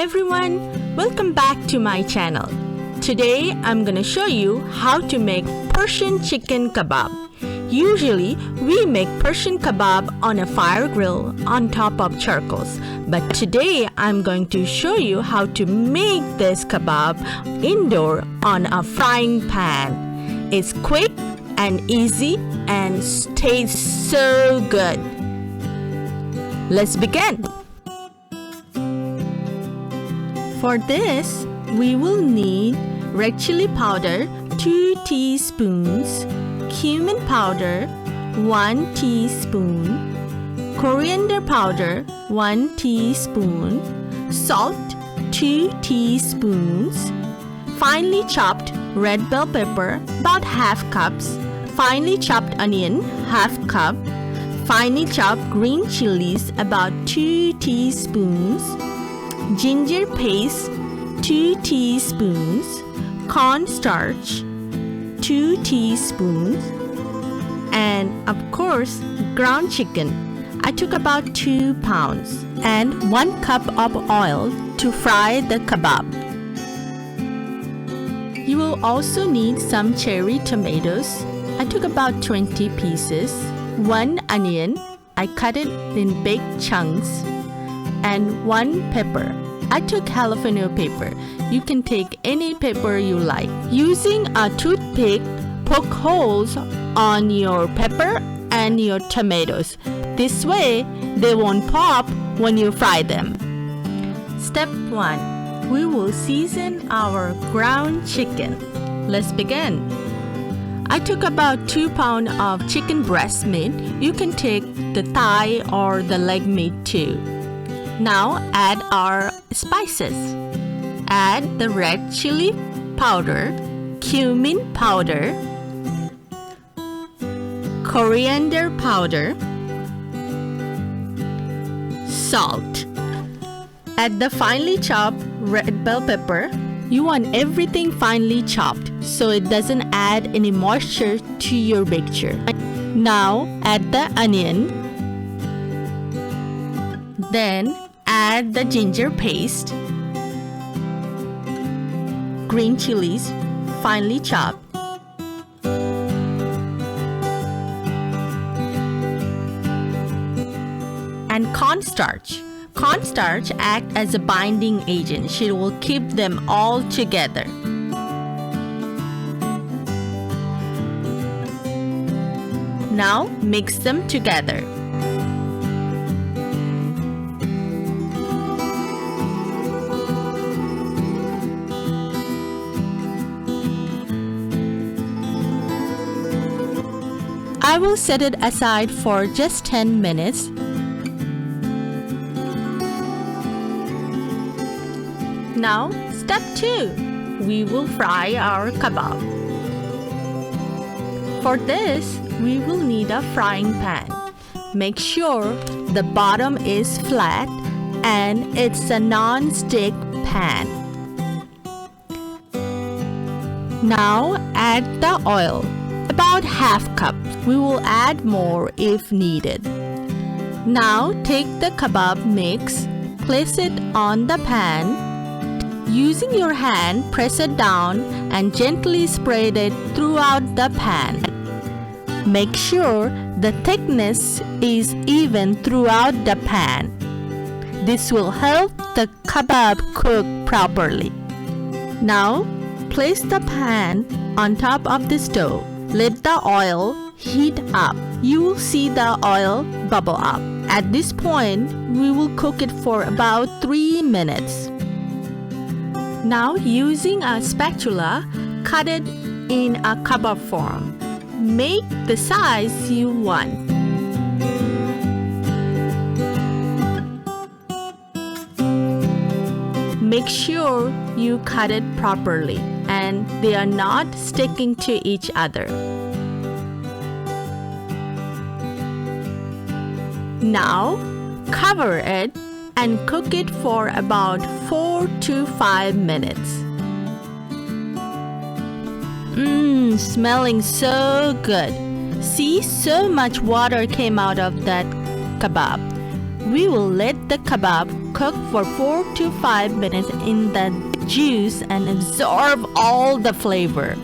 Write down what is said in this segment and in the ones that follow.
everyone, welcome back to my channel. Today I'm gonna show you how to make Persian chicken kebab. Usually we make Persian kebab on a fire grill on top of charcoals, but today I'm going to show you how to make this kebab indoor on a frying pan. It's quick and easy and tastes so good. Let's begin. For this, we will need red chili powder 2 teaspoons, cumin powder 1 teaspoon, coriander powder 1 teaspoon, salt 2 teaspoons, finely chopped red bell pepper about half cups, finely chopped onion half cup, finely chopped green chilies about 2 teaspoons, ginger paste 2 teaspoons, cornstarch 2 teaspoons, and of course ground chicken. I took about 2 pounds and 1 cup of oil to fry the kebab. You will also need some cherry tomatoes. I took about 20 pieces, 1 onion, I cut it in big chunks, and 1 pepper. I took jalapeno pepper. You can take any pepper you like. Using a toothpick, poke holes on your pepper and your tomatoes. This way, they won't pop when you fry them. Step 1. We will season our ground chicken. Let's begin. I took about 2 pounds of chicken breast meat. You can take the thigh or the leg meat too. Now add our spices. Add the red chili powder, cumin powder, coriander powder, salt. Add the finely chopped red bell pepper. You want everything finely chopped so it doesn't add any moisture to your mixture. Now add the onion. Then add the ginger paste, green chilies, finely chopped, and cornstarch. Cornstarch acts as a binding agent. She will keep them all together. Now mix them together. I will set it aside for just 10 minutes. Now, step 2. We will fry our kebab. For this, we will need a frying pan. Make sure the bottom is flat and it's a non-stick pan. Now, add the oil. About half cup. We will add more if needed. Now take the kebab mix, place it on the pan. Using your hand, press it down and gently spread it throughout the pan. Make sure the thickness is even throughout the pan. This will help the kebab cook properly. Now place the pan on top of the stove. Let the oil heat up. You will see the oil bubble up. At this point, we will cook it for about 3 minutes. Now, using a spatula, cut it in a kebab form. Make the size you want. Make sure you cut it properly and they are not sticking to each other. Now, cover it and cook it for about 4 to 5 minutes. Smelling so good. See, so much water came out of that kebab. We will let the kebab cook for 4 to 5 minutes in the juice and absorb all the flavor.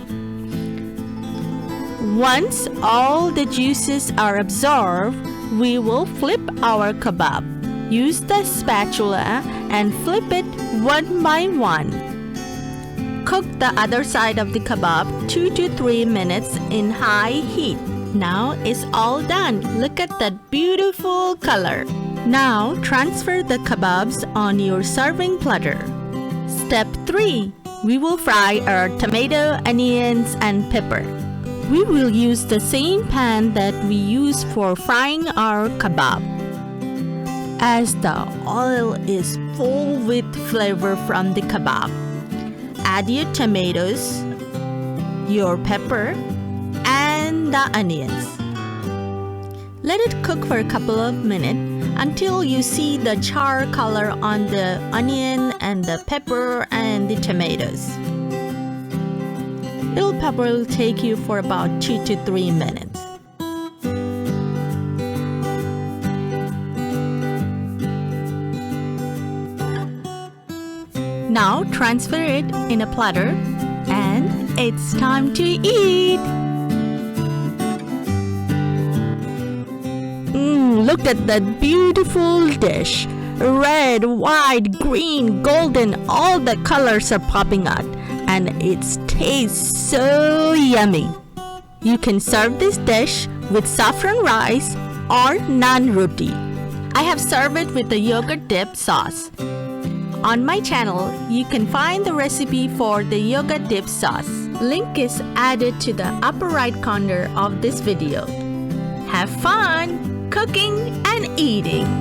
Once all the juices are absorbed, we will flip our kebab. Use the spatula and flip it one by one. Cook the other side of the kebab 2 to 3 minutes in high heat. Now it's all done. Look at that beautiful color. Now transfer the kebabs on your serving platter. Step 3. We will fry our tomato, onions, and pepper. We will use the same pan that we use for frying our kebab. As the oil is full with flavor from the kebab, add your tomatoes, your pepper, and the onions. Let it cook for a couple of minutes until you see the char color on the onion and the pepper and the tomatoes. It'll probably take you for about 2 to 3 minutes. Now transfer it in a platter and it's time to eat! Look at that beautiful dish. Red, white, green, golden, all the colors are popping out and it tastes so yummy. You can serve this dish with saffron rice or naan roti. I have served it with the yogurt dip sauce. On my channel, you can find the recipe for the yogurt dip sauce. Link is added to the upper right corner of this video. Have fun cooking and eating!